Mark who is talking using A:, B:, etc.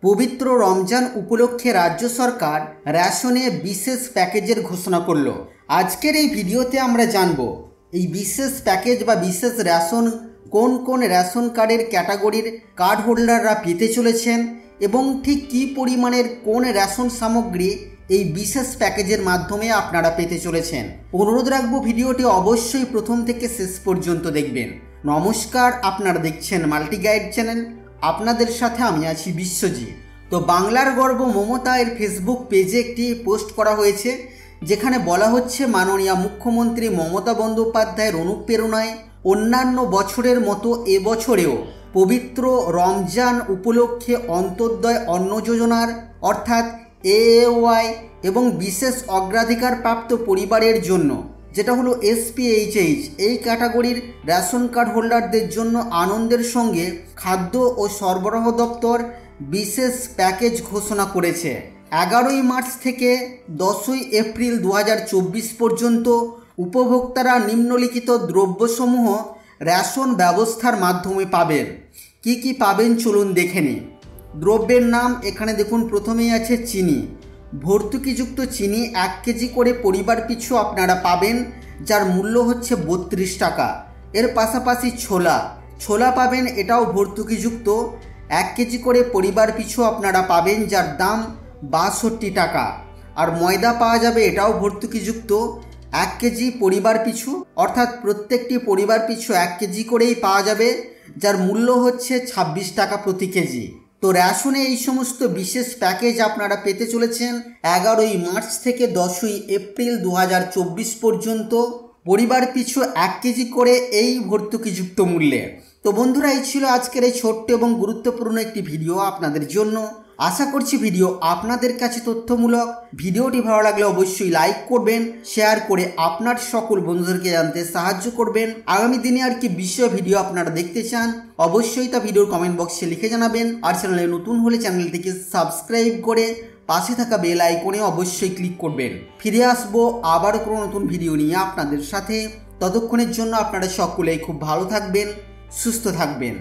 A: পবিত্র রমজান উপলক্ষে রাজ্য সরকার রেশনে বিশেষ প্যাকেজের ঘোষণা করল। আজকের এই ভিডিওতে আমরা জানব এই বিশেষ প্যাকেজ বা বিশেষ রেশন কোন কোন রেশন কার্ডের ক্যাটাগরির কার্ড হোল্ডাররা পেতে চলেছেন এবং ঠিক কী পরিমাণের কোন রেশন সামগ্রী এই বিশেষ প্যাকেজের মাধ্যমে আপনারা পেতে চলেছেন। অনুরোধ রাখবো ভিডিওটি অবশ্যই প্রথম থেকে শেষ পর্যন্ত দেখবেন। নমস্কার, আপনারা দেখছেন মাল্টি গাইড চ্যানেল, আপনাদের সাথে আমি আছি বিশ্বজিৎ। তো বাংলার গর্ব মমতা এর ফেসবুক পেজে একটি পোস্ট করা হয়েছে, যেখানে বলা হচ্ছে মাননীয় মুখ্যমন্ত্রী মমতা বন্দ্যোপাধ্যায়ের অনুপ্রেরণায় অন্যান্য বছরের মতো এবছরেও পবিত্র রমজান উপলক্ষে অন্তোদয় অন্ন যোজনার অর্থাৎ AAY এবং বিশেষ অগ্রাধিকার প্রাপ্ত পরিবারের জন্য যেটা হলো SPHH এই ক্যাটাগরির রেশন কার্ড হোল্ডারদের জন্য আনন্দের সঙ্গে খাদ্য ও সরবরাহ দপ্তর বিশেষ প্যাকেজ ঘোষণা করেছে। 11ই মার্চ থেকে 10ই এপ্রিল 2024 পর্যন্ত উপভোক্তারা নিম্নলিখিত দ্রব্যসমূহ রেশন ব্যবস্থার মাধ্যমে পাবেন। কি কি পাবেন চলুন দেখে নিই। দ্রব্যের নাম এখানে দেখুন, প্রথমেই আছে চিনি। ভর্তুকিযুক্ত চিনি 1 কেজি করে পরিবার পিছু আপনারা পাবেন, যার মূল্য হচ্ছে 32 টাকা। এর পাশাপাশি ছোলা পাবেন, এটাও ভর্তুকিযুক্ত 1 কেজি করে পরিবার পিছু আপনারা পাবেন, যার দাম 62 টাকা। আর ময়দা পাওয়া যাবে, এটাও ভর্তুকিযুক্ত 1 কেজি পরিবার পিছু, অর্থাৎ প্রত্যেকটি পরিবার পিছু 1 কেজি করেই পাওয়া যাবে, যার মূল্য হচ্ছে 26 টাকা প্রতি কেজি। তো রেশনে এই সমস্ত বিশেষ প্যাকেজ আপনারা পেতে চলেছেন 11ই মার্চ থেকে 10ই এপ্রিল 2024 পর্যন্ত, পরিবার পিছু 1 কেজি করে এই ভর্তুকিযুক্ত মূল্যে। তো বন্ধুরা, এই ছিল আজকের এই ছোট্ট এবং গুরুত্বপূর্ণ একটি ভিডিও আপনাদের জন্য। আশা করছি ভিডিও আপনাদের কাছে তথ্যমূলক। ভিডিওটি ভালো লাগলে অবশ্যই লাইক করবেন, শেয়ার করে আপনার সকল বন্ধুদেরকে জানতে সাহায্য করবেন। আগামী দিনে আর কি বিষয় ভিডিও আপনারা দেখতে চান অবশ্যই তা ভিডিওর কমেন্ট বক্সে লিখে জানাবেন। আর চ্যানেলে নতুন হলে চ্যানেলটিকে সাবস্ক্রাইব করে পাশে থাকা বেল আইকনে অবশ্যই ক্লিক করবেন। ফিরে আসবো আবার কোনো নতুন ভিডিও নিয়ে আপনাদের সাথে। ততক্ষণের জন্য আপনারা সকলেই খুব ভালো থাকবেন, সুস্থ থাকবেন।